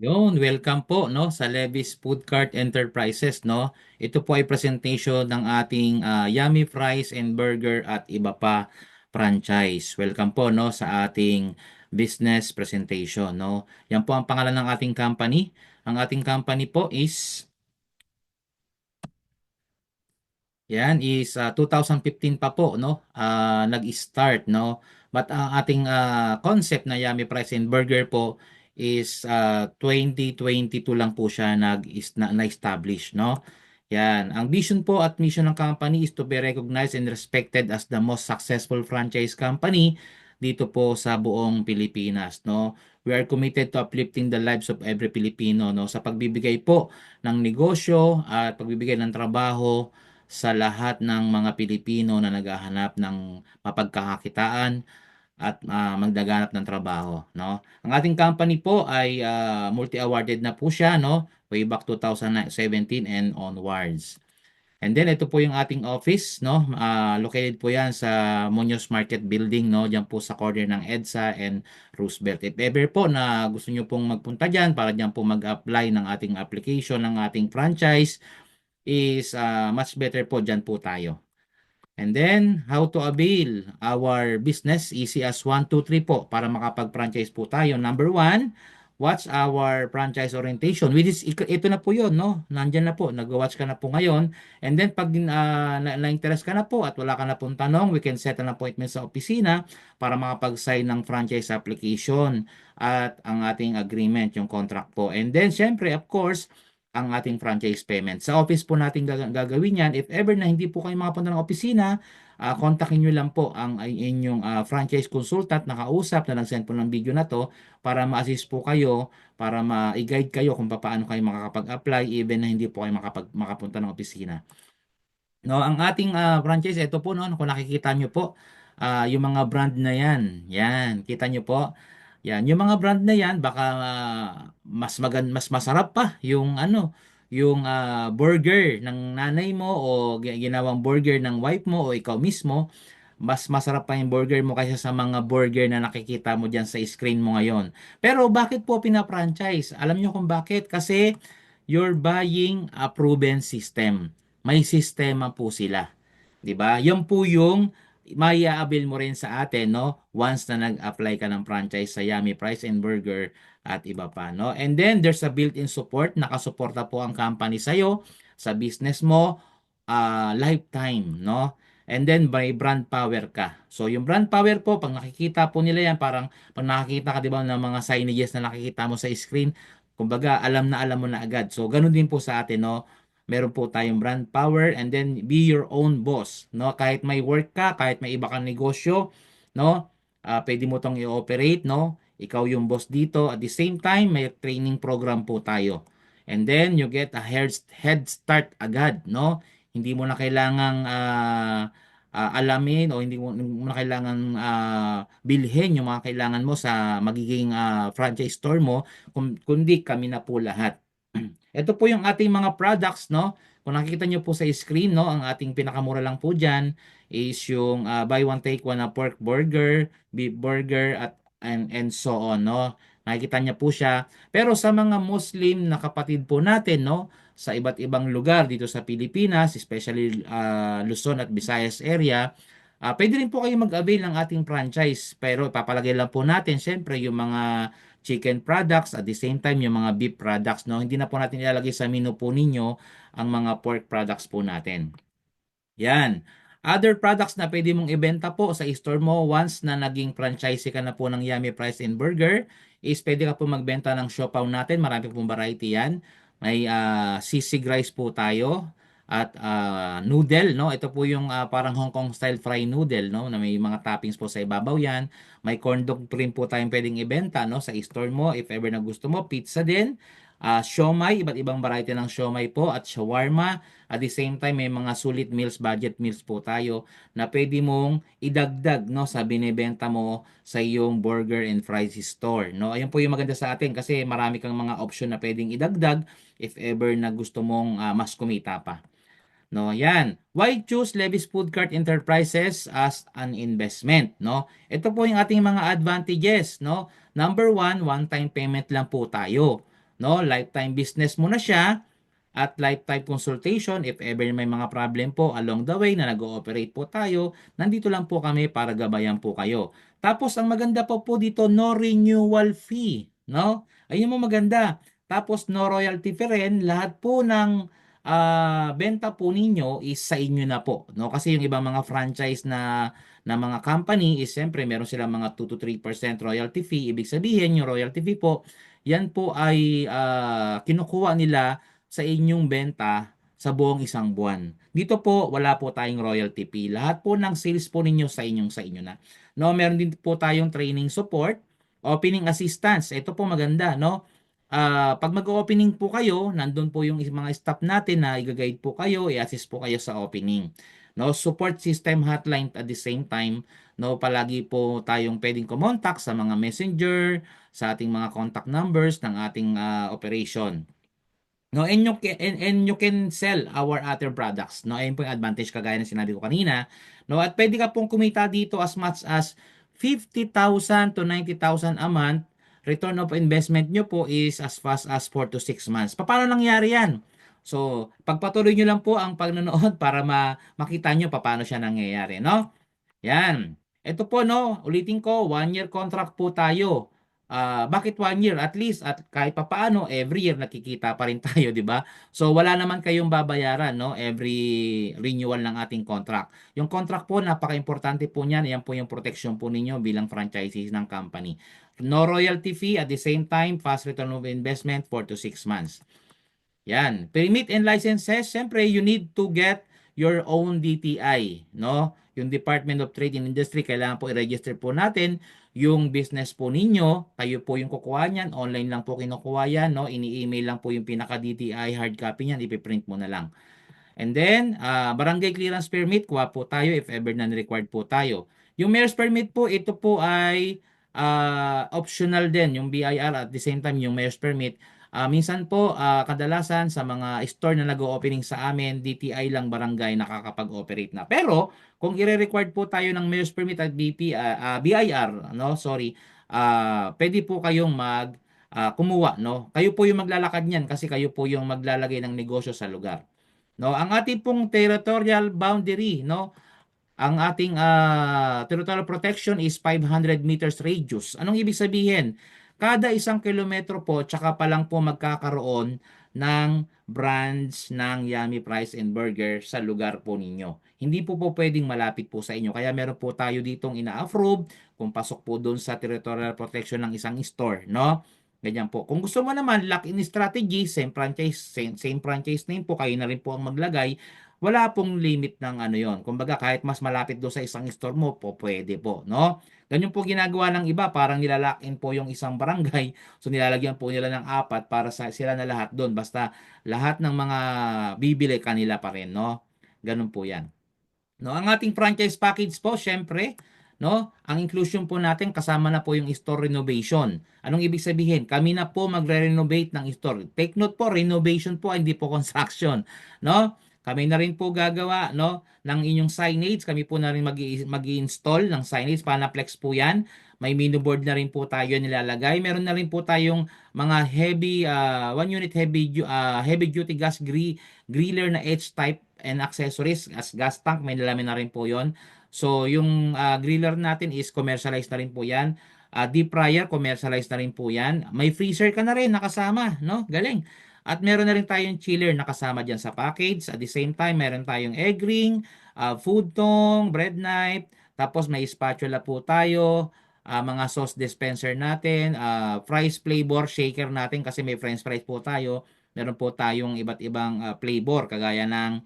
Yun, welcome po no sa Levi's Food Cart Enterprises no. Ito po ay presentation ng ating Yummy Fries and Burger at iba pa franchise. Welcome po no sa ating business presentation no. Yan po ang pangalan ng ating company. Ang ating company po is yan is 2015 pa po no, nag-start no. But ang ating concept na Yummy Fries and Burger po is 2022 lang po siya na-establish no. Yan, ang vision po at mission ng company is to be recognized and respected as the most successful franchise company dito po sa buong Pilipinas no. We are committed to uplifting the lives of every Filipino no sa pagbibigay po ng negosyo at pagbibigay ng trabaho sa lahat ng mga Pilipino na naghahanap ng mapagkakakitaan at magdaganap ng trabaho, no? Ang ating company po ay multi-awarded na po siya, no? Way back 2017 and onwards. And then ito po yung ating office, no? Located po 'yan sa Muñoz Market Building, no? Diyan po sa corner ng EDSA and Roosevelt. If ever po na gusto niyo pong magpunta diyan para diyan po mag-apply ng ating application ng ating franchise, is much better po dyan po tayo. And then, how to avail our business, easy as 1, 2, 3 po para makapag-franchise po tayo. Number 1, watch our franchise orientation, which is, ito na po yun, no? Nandyan na po, nag-watch ka na po ngayon. And then, pag na-interest ka na po at wala ka na pong tanong, we can set an appointment sa opisina para makapag-sign ng franchise application at ang ating agreement, yung contract po. And then, syempre, of course, ang ating franchise payment. Sa office po natin gagawin yan. If ever na hindi po kayo makapunta ng opisina, kontakin nyo lang po ang inyong franchise consultant na kausap na nag-send po ng video na to para ma-assist po kayo, para ma-guide kayo kung paano kayo makakapag-apply even na hindi po kayo makapunta ng opisina. No, ang ating franchise, ito po no, kung nakikita nyo po, yung mga brand na yan. Yan, kita nyo po. Yan, yung mga brand na yan, baka mas masarap pa yung ano, yung burger ng nanay mo o ginawang burger ng wife mo o ikaw mismo, mas masarap pa yung burger mo kaysa sa mga burger na nakikita mo diyan sa screen mo ngayon. Pero bakit po pina-franchise? Alam niyo kung bakit? Kasi you're buying a proven system. May sistema po sila. 'Di ba? Yan po yung maya-avail mo rin sa atin, no? Once na nag-apply ka ng franchise sa Yummy Fries and Burger at iba pa, no? And then there's a built-in support, nakasuporta po ang company sa iyo, sa business mo, lifetime, no? And then by brand power ka. So yung brand power po, pag nakikita po nila yan, parang pag nakikita ka 'di ba ng mga signages na nakikita mo sa screen, kumbaga alam na alam mo na agad. So ganun din po sa atin, no? Meron po tayong brand power and then be your own boss, no? Kahit may work ka, kahit may iba kang negosyo, no? Pwede mo tong i-operate, no? Ikaw yung boss dito. At the same time, may training program po tayo. And then you get a head start agad, no? Hindi mo na kailangang alamin o hindi mo na kailangan bilhin yung mga kailangan mo sa magiging franchise store mo, kundi kami na po lahat. Ito po yung ating mga products, no? Kung nakikita nyo po sa screen, no, ang ating pinakamura lang po dyan is yung buy one take one na pork burger, beef burger, at and so on, no? Nakikita niya po siya. Pero sa mga Muslim na kapatid po natin, no, sa iba't ibang lugar dito sa Pilipinas, especially Luzon at Visayas area, pwede rin po kayo mag-avail ng ating franchise. Pero ipapalagay lang po natin, syempre, yung mga chicken products at the same time yung mga beef products, no? Hindi na po natin ilalagay sa menu po ninyo ang mga pork products po natin. Yan. Other products na pwede mong ibenta po sa store mo once na naging franchisee ka na po ng Yummy Fries and Burger is pwede ka po magbenta ng siopaw natin. Marami pong variety yan. May sisig rice po tayo at noodle, no? Ito po yung parang Hong Kong style fry noodle, no? Na may mga toppings po sa ibabaw yan. May corn dog rin po tayong pwedeng ibenta, no? Sa store mo if ever na gusto mo. Pizza din. Siomai, iba't ibang variety ng siomai po at shawarma. At the same time, may mga sulit meals, budget meals po tayo na pwede mong idagdag no, sa binibenta mo sa iyong burger and fries store. No? Ayun po yung maganda sa atin kasi marami kang mga option na pwedeng idagdag if ever na gusto mong mas kumita pa. No, yan. Why choose Levi's Food Cart Enterprises as an investment, no? Ito po yung ating mga advantages, no? Number one time payment lang po tayo. no? Lifetime business mo na siya at lifetime consultation if ever may mga problem po along the way na nag-ooperate po tayo, nandito lang po kami para gabayan po kayo. Tapos ang maganda po dito, no renewal fee, no? Ayun mo maganda. Tapos no royalty fee rin, lahat po ng benta po ninyo is sa inyo na po, no? Kasi yung ibang mga franchise na mga company is siyempre meron silang mga 2 to 3% royalty fee. Ibig sabihin, yung royalty fee po, yan po ay kinukuha nila sa inyong benta sa buong isang buwan. Dito po, wala po tayong royalty fee. Lahat po ng sales po ninyo sa inyo na. No, meron din po tayong training support, opening assistance. Ito po maganda, no? Pag mag-opening po kayo, nandun po yung mga staff natin na i-guide po kayo, i-assist po kayo sa opening. No, support system hotline at the same time, no, palagi po tayong pwedeng kumontak sa mga messenger, sa ating mga contact numbers ng ating operation. No, and you can sell our other products. No, ayun po yung advantage kagaya ng sinabi ko kanina. No, at pwede ka pong kumita dito as much as 50,000 to 90,000 a month. Return of investment nyo po is as fast as 4 to 6 months. Paano nangyari yan? So, pagpatuloy nyo lang po ang pagnonood para makita nyo paano siya nangyayari, no? Yan. Ito po no, ulitin ko, 1 year contract po tayo. Bakit 1 year? At least at kahit papaano every year nakikita pa rin tayo, 'di ba? So wala naman kayong babayaran no every renewal ng ating contract. Yung contract po napaka-importante po niyan, yan po yung protection po ninyo bilang franchisees ng company. No royalty fee at the same time fast return of investment 4 to 6 months. Yan. Permit and licenses, siyempre you need to get your own DTI, no? Yung Department of Trade and Industry, kailangan po i-register po natin yung business po ninyo. Kayo po yung kukuha niyan, online lang po kinukuha yan, no? Ini-email lang po yung pinaka-DTI hard copy niyan, ipiprint mo na lang. And then, barangay clearance permit, kuha po tayo if ever na required po tayo. Yung mayor's permit po, ito po ay optional din, yung BIR at the same time yung mayor's permit. Minsan po, kadalasan sa mga store na nag-o-opening sa amin, DTI lang barangay nakakapag-operate na. Pero, kung i-required po tayo ng mayor's permit at BIR, no, sorry, pwede po kayong kumuha, no? Kayo po yung maglalakad niyan kasi kayo po yung maglalagay ng negosyo sa lugar. No, ang ating pong territorial boundary, no? Ang ating territorial protection is 500 meters radius. Anong ibig sabihin? Kada 1 kilometro po, tsaka pa lang po magkakaroon ng branch ng Yummy Fries and Burger sa lugar po ninyo. Hindi po pwedeng malapit po sa inyo. Kaya meron po tayo ditong ina-approve kung pasok po doon sa territorial protection ng isang store, no? Ganyan po. Kung gusto mo naman, lock-in strategy, same franchise name po, kayo na rin po ang maglagay. Wala pong limit ng ano yon. Kumbaga, kahit mas malapit doon sa isang store mo, po pwede po, no? Ganyan po ginagawa ng iba, parang nilalock-in po yung isang barangay. So, nilalagyan po nila ng apat para sa sila na lahat doon. Basta lahat ng mga bibili kanila pa rin, no? Ganun po yan. No, ang ating franchise package po, syempre, no, ang inclusion po natin kasama na po yung store renovation. Anong ibig sabihin? Kami na po magre-renovate ng store. Take note po, renovation po, hindi po construction, no? Kami na rin po gagawa, no, ng inyong signage. Kami po na rin mag-i-install ng signage, Panaplex po 'yan. May menu board na rin po tayo nilalagay. Meron na rin po tayong mga heavy one unit heavy duty griller na H-type and accessories as gas tank, may nalamin na rin po yon. So, yung griller natin is commercialized na rin po yan. Deep fryer, commercialized na rin po yan. May freezer ka na rin nakasama, no? Galing. At meron na rin tayong chiller nakasama dyan sa package. At the same time, meron tayong egg ring, food tong, bread knife, tapos may spatula po tayo, mga sauce dispenser natin, fries flavor shaker natin kasi may french fries po tayo. Meron po tayong iba't ibang flavor kagaya ng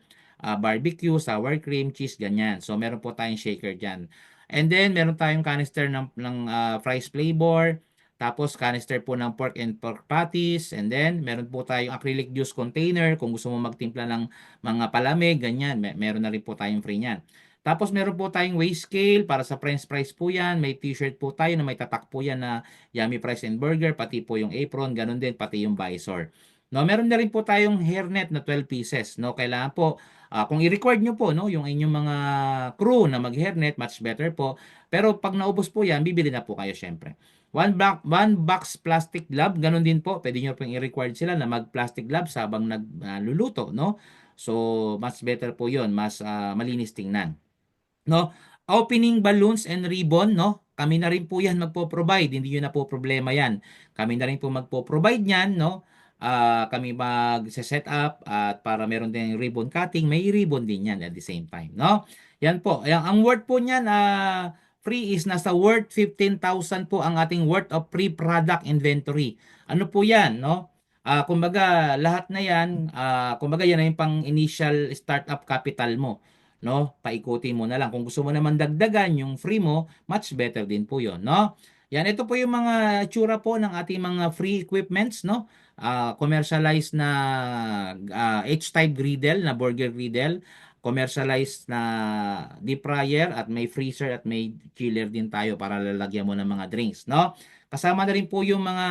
barbecue, sour cream, cheese, ganyan. So, meron po tayong shaker dyan. And then, meron tayong canister ng fries flavor. Tapos, canister po ng pork and pork patties. And then, meron po tayong acrylic juice container. Kung gusto mo magtimpla ng mga palamig, ganyan. Meron na rin po tayong free niyan. Tapos, meron po tayong weigh scale para sa french fries po yan. May t-shirt po tayo na may tatak po yan na Yummy Fries and Burger. Pati po yung apron, ganun din, pati yung visor. No, meron na rin po tayong hairnet na 12 pieces. No, kailangan po kung i-record nyo po no, yung inyong mga crew na mag-hairnet, much better po. Pero pag naubos po yan, bibili na po kayo syempre. One box plastic glove, ganun din po. Pwede nyo pong i-required sila na mag-plastic gloves habang nagluluto, no? So, much better po yun. Mas malinis tingnan. No? Opening balloons and ribbon, no? Kami na rin po yan magpo-provide. Hindi yun na po problema yan. Kami na rin po magpo-provide yan, no? Kami mag-set up at para meron din ribbon cutting, may ribbon din yan at the same time, no? Yan po. Ang worth po niyan, free is nasa worth 15,000 po ang ating worth of free product inventory. Ano po yan, no? Kumbaga, lahat na yan, kumbaga yan ay yung pang initial startup capital mo, no? Paikutin mo na lang. Kung gusto mo naman dagdagan yung free mo, much better din po 'yon, no? Yan, ito po yung mga tsura po ng ating mga free equipments, no? Commercialized na H-type griddle, na burger griddle, commercialized na deep fryer at may freezer at may chiller din tayo para lalagyan mo ng mga drinks, no? Kasama na rin po yung mga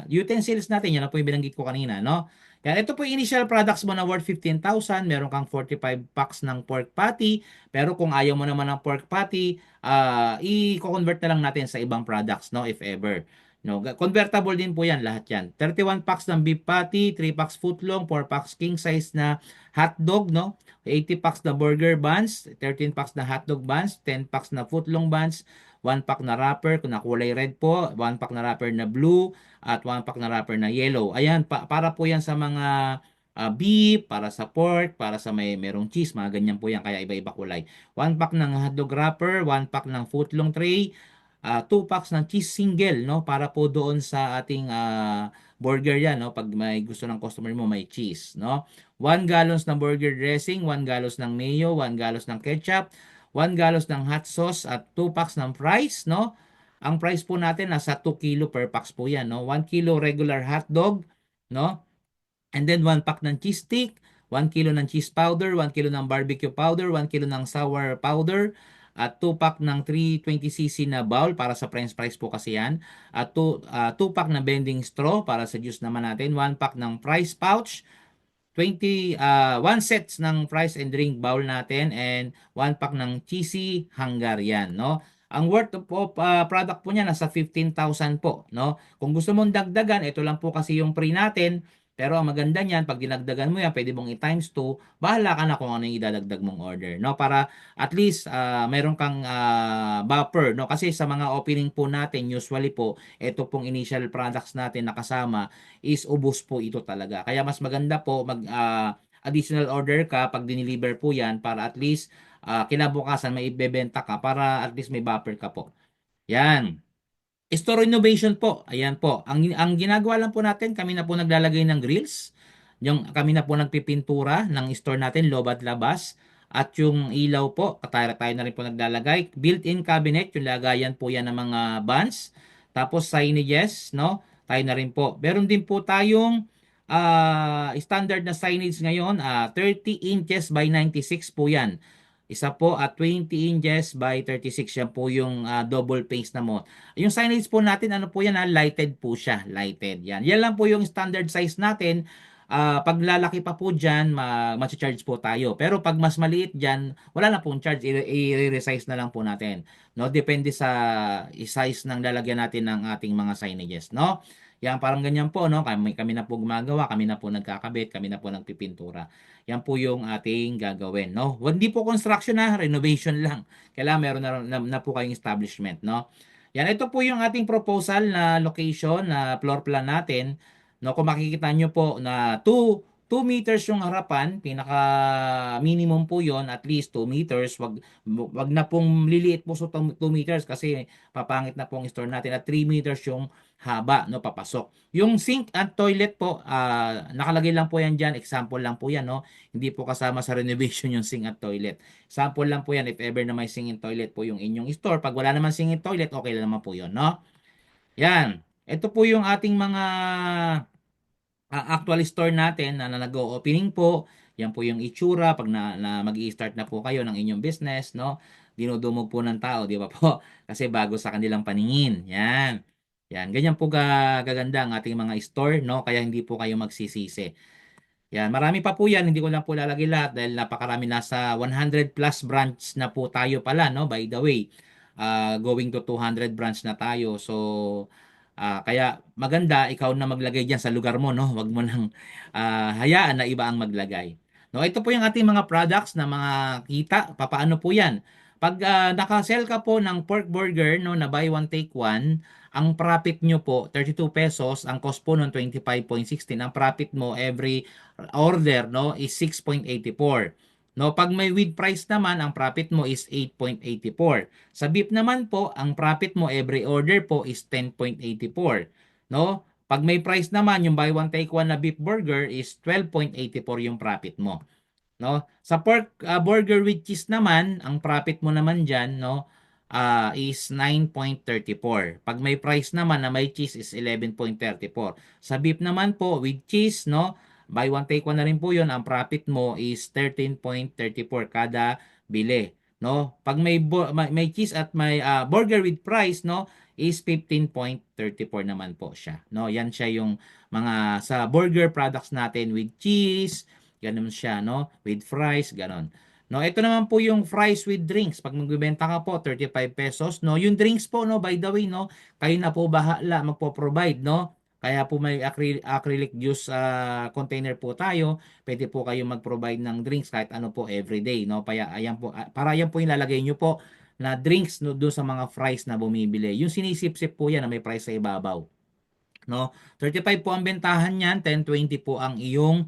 utensils natin, yan na po yung binanggit ko kanina, no? Yan, ito po yung initial products mo na worth 15,000. Meron kang 45 packs ng pork patty. Pero kung ayaw mo naman ng pork patty, i-convert na lang natin sa ibang products, no? If ever. No, convertible din po yan, lahat yan. 31 packs ng beef patty, 3 packs footlong, 4 packs king size na hotdog, no? 80 packs na burger buns, 13 packs na hotdog buns, 10 packs na footlong buns, 1 pack na wrapper, kung na kulay red po, 1 pack na wrapper na blue, at 1 pack na wrapper na yellow. Ayan, para po yan sa mga beef, para sa pork, para sa merong cheese, mga ganyan po yan, kaya iba-iba kulay. 1 pack ng hotdog wrapper, 1 pack ng footlong tray, 2 packs ng cheese single, no, para po doon sa ating burger yan, no, pag may gusto ng customer mo may cheese, no. 1 gallons ng burger dressing, 1 gallons ng mayo, 1 gallons ng ketchup, 1 gallons ng hot sauce at 2 packs ng fries, no. Ang price po natin nasa 2 kilo per packs po yan, no? 1 kilo regular hot dog, no? And then 1 pack ng cheese stick, 1 kilo ng cheese powder, 1 kilo ng barbecue powder, 1 kilo ng sour powder, at 2 pack ng 320cc na bowl para sa french fries po kasi yan. At 2 pack na bending straw para sa juice naman natin. 1 pack ng fries pouch, 1 sets ng fries and drink bowl natin, and 1 pack ng cheesy Hungarian, no? Ang worth of product po niya nasa 15,000 po, no? Kung gusto mong dagdagan, ito lang po kasi yung pre natin. Pero ang maganda niyan, pag dinagdagan mo yan, pwede mong i-times 2, bahala ka na kung ano yung idadagdag mong order, no? Para at least meron kang buffer, no? Kasi sa mga opening po natin, usually po, ito pong initial products natin na kasama is ubos po ito talaga. Kaya mas maganda po additional order ka pag dineliver po yan para at least kinabukasan may ibebenta ka para at least may buffer ka po. Yan. Store renovation po. Ayan po. Ang ginagawa lang po natin, kami na po naglalagay ng grills. Kami na po nagpipintura ng store natin, loob at labas. At yung ilaw po, tayo na rin po naglalagay. Built-in cabinet, yung lagayan po yan ng mga buns. Tapos signages, no? Tayo na rin po. Meron din po tayong standard na signage ngayon, 30 inches by 96 po yan. Isa po at 20 inches by 36, yan po yung double face na mo. Yung signage po natin, ano po yan, lighted po siya, lighted. Yan. Yan lang po yung standard size natin. Pag lalaki pa po dyan, charge po tayo. Pero pag mas maliit dyan, wala na pong charge, i-resize na lang po natin. No? Depende sa size ng lalagyan natin ng ating mga signages. No? Yan, parang ganyan po, no? Kami na po gumagawa, kami na po nagkakabit, kami na po nagpipintura. Yan po yung ating gagawin, no? Hindi po construction na, renovation lang. Kailangan meron na po kayong establishment, no? Yan, ito po yung ating proposal na location, na floor plan natin. No, kung makikita nyo po na 2 meters yung harapan, pinaka minimum po yon, at least 2 meters. Wag na pong liliit po sa 2 meters kasi papangit na pong store natin, at 3 meters yung haba, no, papasok. Yung sink at toilet po, nakalagay lang po yan dyan, example lang po yan, no. Hindi po kasama sa renovation yung sink at toilet. Sample lang po yan if ever na may sink and toilet po yung inyong store. Pag wala naman sink and toilet, okay lang naman po yun, no? Yan. Ito po yung ating mga actual store natin na nag-o-opening po. Yan po yung itsura pag mag-i-start na po kayo ng inyong business, no? Dinudumog po ng tao, di ba po? Kasi bago sa kanilang paningin. Yan. Yan, ganyan po gaganda ang ating mga store, no? Kaya hindi po kayo magsisisi. Yan, marami pa po yan, hindi ko lang po lalagay lahat dahil napakarami, nasa 100 plus branch na po tayo pala, no, by the way. going to 200 branch na tayo. So, kaya maganda ikaw na maglagay diyan sa lugar mo, no? Wag mo nang hayaan na iba ang maglagay. No, ito po yung ating mga products na mga kita. Papaano po 'yan? Pag naka-sell ka po ng pork burger no na buy one take one, ang profit nyo po 32 pesos, ang cost po nun 25.16. Ang profit mo every order no is 6.84. No, pag may with price naman, ang profit mo is 8.84. Sa beef naman po, ang profit mo every order po is 10.84. No? Pag may price naman, yung buy one take one na beef burger is 12.84 yung profit mo. No? Sa pork burger with cheese naman, ang profit mo naman diyan, no, is 9.34. Pag may price naman na may cheese is 11.34. Sa beef naman po with cheese, no, buy one take one na rin po 'yon, ang profit mo is 13.34 kada bili, no? Pag may cheese at may burger with price, no, is 15.34 naman po siya. No, yan siya yung mga sa burger products natin with cheese, ganun siya, no? With fries, ganun. No, ito naman po yung fries with drinks. Pag magbebenta ka po, 35 pesos, no? Yung drinks po, no, by the way, no, kayo na po bahala magpo-provide, no? Kaya po may acrylic juice container po tayo. Pwede po kayo mag-provide ng drinks kahit ano po everyday, no? Para yan po yung lalagay nyo po na drinks no, doon sa mga fries na bumibili. Yung sinisip-sip po yan na may price sa ibabaw. No? 35 po ang bentahan niyan, 10-20 po ang iyong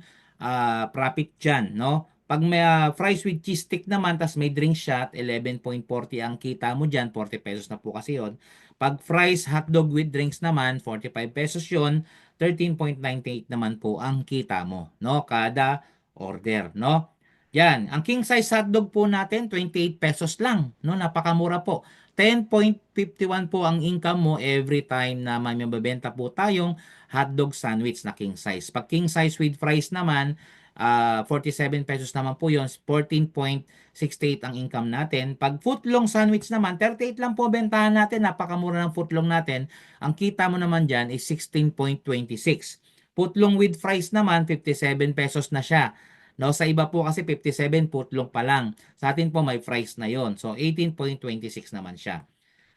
profit diyan, no? Pag may fries with cheese stick naman, tas may drink shot, 11.40 ang kita mo diyan, 40 pesos na po kasi 'yon. Pag fries hotdog with drinks naman, 45 pesos 'yon, 13.98 naman po ang kita mo, no? Kada order, no? Yan, ang king size hotdog po natin, 28 pesos lang, no? Napakamura po. 10.51 po ang income mo every time na may mabebenta po tayong hotdog sandwich na king size. Pag king size with fries naman, 47 pesos naman po yun. 14.68 ang income natin. Pag footlong sandwich naman, 38 lang po bentahan natin. Napakamura ng footlong natin. Ang kita mo naman dyan is 16.26. Footlong with fries naman, 57 pesos na siya. No, sa iba po kasi 57 footlong pa lang. Sa atin po may fries na yon. So 18.26 naman siya.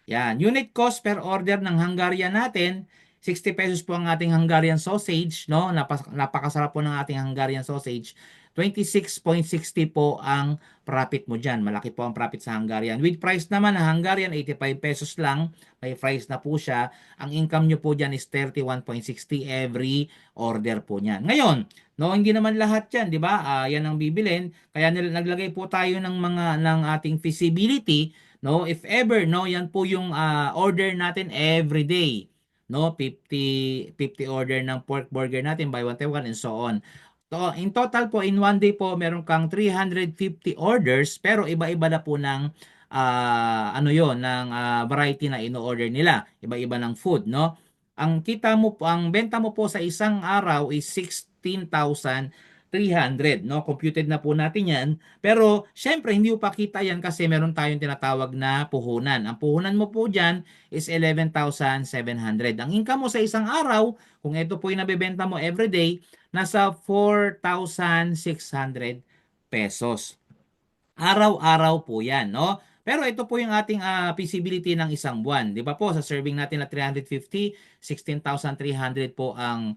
Yan, unit cost per order ng Hungarian natin, 60 pesos po ang ating Hungarian sausage, no? Napakasarap po ng ating Hungarian sausage. 26.60 po ang profit mo dyan. Malaki po ang profit sa Hungarian. With price naman ng Hungarian, 85 pesos lang. May price na po siya. Ang income nyo po dyan is 31.60 every order po niyan. Ngayon, no, hindi naman lahat yan, di ba? Yan ang bibilin. Kaya naglagay po tayo ng ating feasibility. No, if ever, no, yan po yung order natin every day. No, 50 order ng pork burger natin, buy one take one and so on. So, in total po, in one day po, meron kang 350 orders, pero iba-iba na po ng ano yon ng variety na ino-order nila. Iba-iba ng food, no? Ang kita mo po, ang benta mo po sa isang araw is 16,300, no? Computed na po natin yan. Pero, syempre, hindi mo pa kita yan kasi meron tayong tinatawag na puhunan. Ang puhunan mo po dyan is 11,700. Ang income mo sa isang araw, kung ito po yung nabebenta mo everyday, nasa 4,600 pesos. Araw-araw po yan, no? Pero ito po yung ating feasibility ng isang buwan. Di ba po, sa serving natin na 350, 16,300 po ang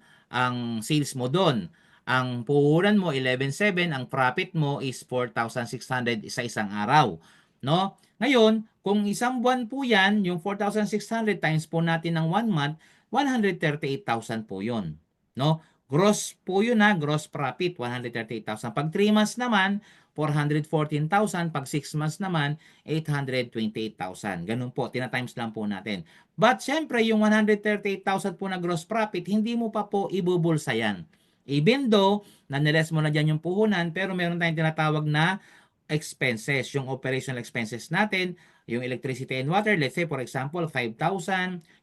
sales mo doon. Ang puhunan mo, 11,700. Ang profit mo is 4,600 sa isang araw. No? Ngayon, kung isang buwan po yan, yung 4,600 times po natin ng 1 month, 138,000 po yun. No? Gross po yun gross profit, 138,000. Pag 3 months naman, 414,000. Pag 6 months naman, 828,000. Ganun po, tina-times lang po natin. But syempre, yung 138,000 po na gross profit, hindi mo pa po ibubulsa yan. Even though, naniles mo na dyan yung puhunan, pero meron tayong tinatawag na expenses, yung operational expenses natin, yung electricity and water, let's say for example 5,000,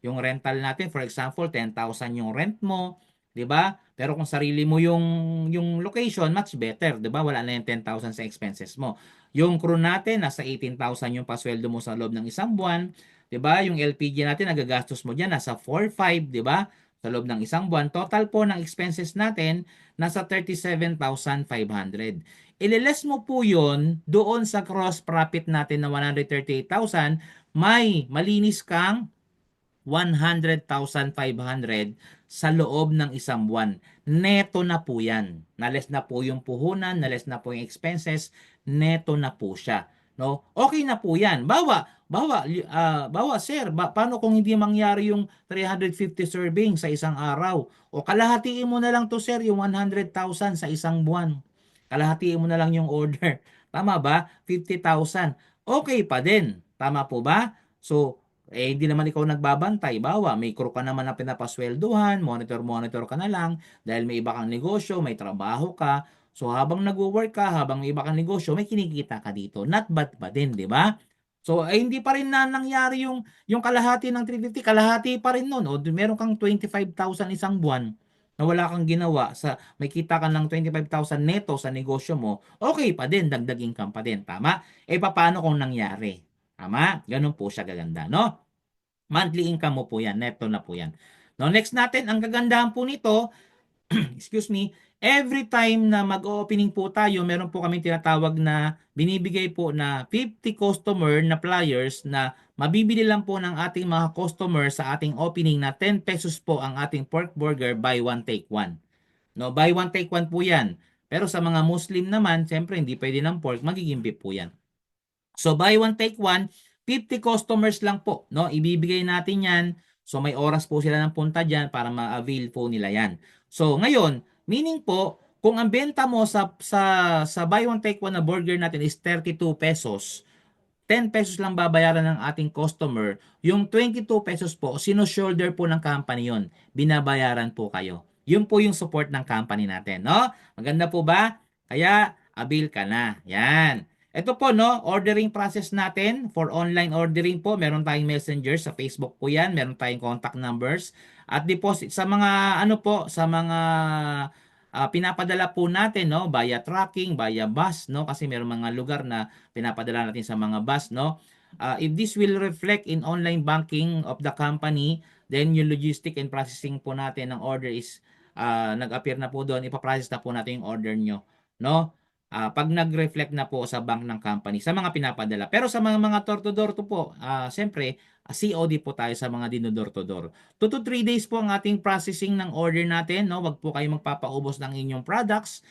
yung rental natin for example 10,000 yung rent mo, 'di ba? Pero kung sarili mo yung location, much better, 'di ba? Wala na yung 10,000 sa expenses mo. Yung crew natin nasa 18,000 yung pasweldo mo sa loob ng isang buwan, 'di ba? Yung LPG natin nagagastos mo diyan nasa 4,500, 'di ba? Sa loob ng isang buwan, total po ng expenses natin nasa 37,500. Ililes mo po yun doon sa gross profit natin na 138,000, may malinis kang 100,500 sa loob ng isang buwan. Neto na po yan. Nales na po yung puhunan, nales na po yung expenses, neto na po siya. No? Okay na po yan. Bawa sir, paano kung hindi mangyari yung 350 serving sa isang araw? O kalahatiin mo na lang to sir, yung 100,000 sa isang buwan. Kalahatiin mo na lang yung order. Tama ba? 50,000. Okay pa din. Tama po ba? So, hindi naman ikaw nagbabantay. Bawa, may crew ka naman na pinapaswelduhan, monitor ka na lang, dahil may iba kang negosyo, may trabaho ka. So, habang nagwo-work ka, habang may iba kang negosyo, may kinikita ka dito. Not bad pa din, di ba? So, hindi pa rin na nangyari yung kalahati ng 350, kalahati pa rin nun. O, meron kang 25,000 isang buwan na wala kang ginawa, may kita ka ng 25,000 neto sa negosyo mo, okay pa din, dagdag income pa din. Tama? Paano kung nangyari? Tama? Ganun po siya gaganda, no? Monthly income mo po yan, neto na po yan. No, next natin, ang kagandahan po nito, excuse me, every time na mag-opening po tayo, meron po kaming tinatawag na binibigay po na 50 customer na flyers na mabibili lang po ng ating mga customer sa ating opening na 10 pesos po ang ating pork burger, buy one take one. No, buy one take one po yan. Pero sa mga Muslim naman, siyempre hindi pwede ng pork, magiging beef po yan. So buy one take one, 50 customers lang po, no? Ibibigay natin 'yan. So may oras po sila ng punta diyan para ma-avail po nila 'yan. So ngayon, meaning po kung ang benta mo sa buy one take one na burger natin is 32 pesos, 10 pesos lang babayaran ng ating customer, yung 22 pesos po, sino-shoulder po ng company yon. Binabayaran po kayo. Yun po yung support ng company natin, no? Maganda po ba? Kaya, avail ka na. Yan. Ito po, no, ordering process natin for online ordering po. Meron tayong messenger sa Facebook po yan. Meron tayong contact numbers. At deposit sa mga, ano po, sa mga pinapadala po natin, no, via tracking, via bus, no, kasi meron mga lugar na pinapadala natin sa mga bus, no. If this will reflect in online banking of the company, then yung logistic and processing po natin ng order is nag-appear na po doon, ipaprocess na po natin yung order nyo, no. Pag nag-reflect na po sa bank ng company, sa mga pinapadala. Pero sa mga door to po, siyempre, COD po tayo sa mga dinodor to door. 2 to 3 days po ang ating processing ng order natin, no? Wag po kayo magpapaubos ng inyong products.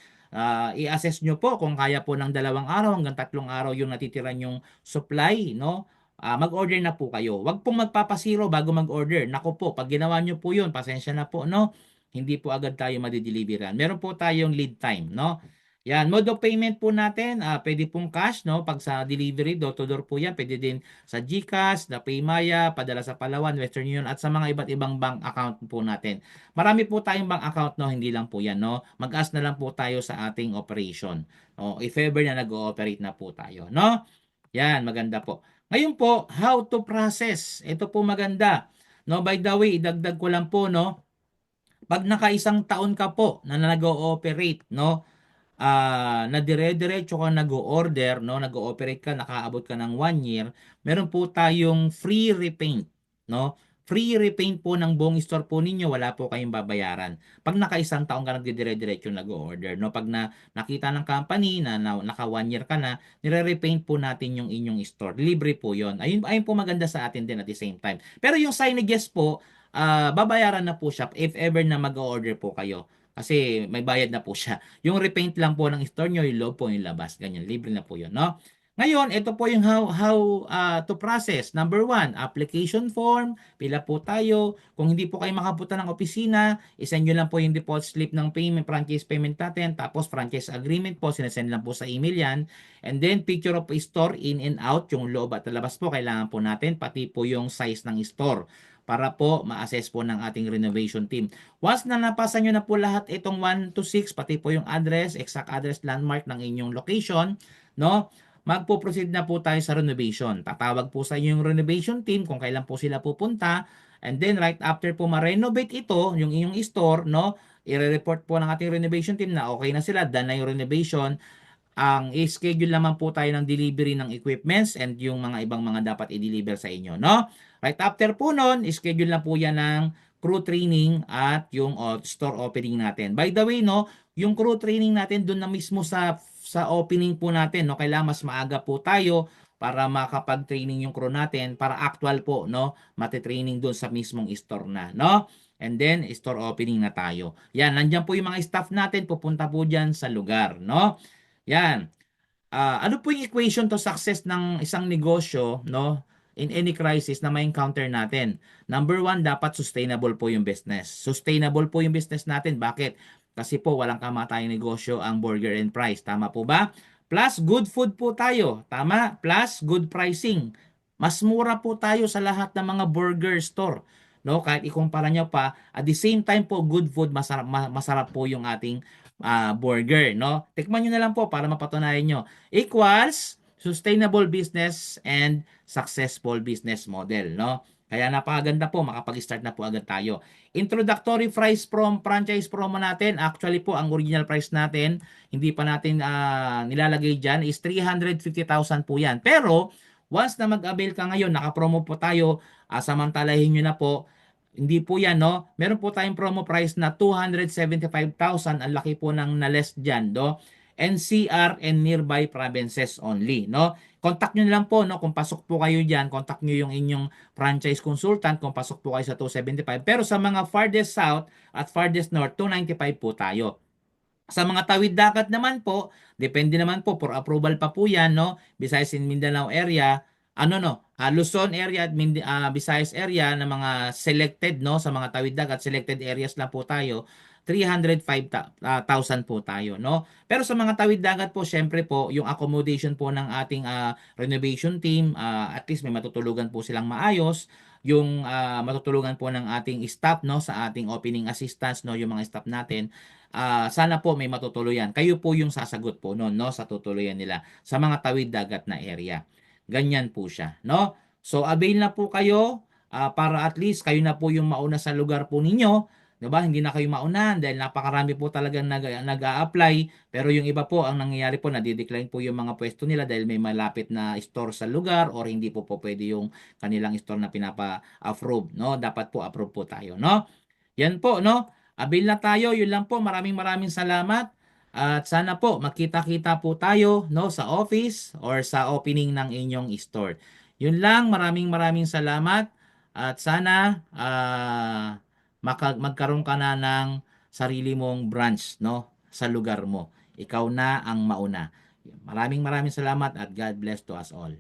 I-assess nyo po kung kaya po ng 2 araw hanggang 3 araw yung natitira yung supply, no? Mag-order na po kayo. Wag pong magpapasiro bago mag-order. Nako po, pag ginawa nyo po yun, pasensya na po, no? Hindi po agad tayo madideliveran. Meron po tayong lead time, no? Yan, mode of payment po natin, pwede pong cash, no? Pag sa delivery, door to door po yan. Pwede din sa GCash, na Paymaya, padala sa Palawan, Western Union, at sa mga iba't ibang bank account po natin. Marami po tayong bank account, no? Hindi lang po yan, no? Mag-ask na lang po tayo sa ating operation. No? If ever na nag-ooperate na po tayo, no? Yan, maganda po. Ngayon po, how to process. Ito po maganda. No, by the way, idagdag ko lang po, no? Pag nakaisang taon ka po na nag-ooperate, no? Na dire-diretso ka nag-o-order, no? Nag-ooperate ka, nakaabot ka ng 1 year, meron po tayong free repaint, no? Free repaint po ng buong store po ninyo, wala po kayong babayaran. Pag naka-isang taon ka nagdidire-diretso nag-o-order, no? Pag nakita ng company na naka 1 year ka na, nire-repaint po natin yung inyong store. Libre po yon. Ayun po maganda sa atin din at the same time. Pero yung signages po, babayaran na po siya if ever na mag-o-order po kayo. Kasi may bayad na po siya. Yung repaint lang po ng store nyo, yung loob po, yung labas. Ganyan, libre na po yun, no? Ngayon, ito po yung how to process. Number 1, application form. Pila po tayo. Kung hindi po kayo makapunta ng opisina, isend nyo lang po yung deposit slip ng payment, franchise payment natin. Tapos franchise agreement po, sinesend lang po sa email yan. And then picture of store in and out, yung loob at labas po, kailangan po natin. Pati po yung size ng store para po ma-assess po ng ating renovation team. Once na napasa nyo na po lahat itong 1 to 6, pati po yung address, exact address, landmark ng inyong location, no? Magpo-proceed na po tayo sa renovation. Tatawag po sa inyo yung renovation team kung kailan po sila pupunta. And then right after po ma-renovate ito, yung inyong store, no? I-report po ng ating renovation team na okay na sila, done na yung renovation. Ang i-schedule naman po tayo ng delivery ng equipments and yung mga ibang mga dapat i-deliver sa inyo, no? Right after po nun, i-schedule na po yan ng crew training at yung store opening natin. By the way, no, yung crew training natin doon na mismo sa opening po natin, no, kailangan mas maaga po tayo para makapag-training yung crew natin para actual po, no, mati-training doon sa mismong store na, no? And then, store opening na tayo. Yan, nandiyan po yung mga staff natin, pupunta po dyan sa lugar, no? Yan. Ano po yung equation to success ng isang negosyo, no? In any crisis na may encounter natin. Number one, dapat sustainable po yung business. Sustainable po yung business natin. Bakit? Kasi po walang kamatayang negosyo ang burger and fries. Tama po ba? Plus, good food po tayo. Tama? Plus, good pricing. Mas mura po tayo sa lahat ng mga burger store. No, kahit ikumpara nyo pa, at the same time po, good food, masarap po yung ating burger, no? Tikman nyo na lang po para mapatunayan nyo equals sustainable business and successful business model, no? Kaya napakaganda po, makapag-start na po agad tayo. Introductory price from franchise promo natin, actually po, ang original price natin, hindi pa natin nilalagay dyan, is 350,000 po yan. Pero, once na mag-avail ka ngayon, naka-promo po tayo, samantalahin nyo na po, hindi po yan, no? Meron po tayong promo price na 275,000. Ang laki po ng na-less dyan, no? NCR and nearby provinces only, no? Contact nyo na lang po, no? Kung pasok po kayo dyan, contact nyo yung inyong franchise consultant kung pasok po kayo sa 275. Pero sa mga farthest south at farthest north, 295 po tayo. Sa mga tawid dagat naman po, depende naman po, for approval pa po yan, no? Visayas and Mindanao area, ano no, Luzon area at Visayas area na mga selected, no? Sa mga tawid dagat, selected areas lang po tayo, 305,000 po tayo, no? Pero sa mga tawid dagat po, syempre po, yung accommodation po ng ating renovation team, at least may matutulugan po silang maayos, yung matutulungan po ng ating staff, no, sa ating opening assistance, no, yung mga staff natin, sana po may matutuluyan. Kayo po yung sasagot po noon, no, sa tutuluyan nila sa mga tawid dagat na area. Ganyan po siya, no? So avail na po kayo para at least kayo na po yung mauna sa lugar po ninyo. 'Di ba? Hindi na kayo maunahan dahil napakarami po talagang nag-a-apply, pero yung iba po ang nangyayari po nadi-decline po yung mga pwesto nila dahil may malapit na store sa lugar or hindi po pwede yung kanilang store na pinapa-approve, no? Dapat po approve po tayo, no? Yan po, no? Abil na tayo. Yun lang po. Maraming maraming salamat. At sana po magkita-kita po tayo, no, sa office or sa opening ng inyong store. Yun lang. Maraming maraming salamat. At sana magkaroon ka na ng sarili mong branch, no, sa lugar mo. Ikaw na ang mauna. Maraming maraming salamat at God bless to us all.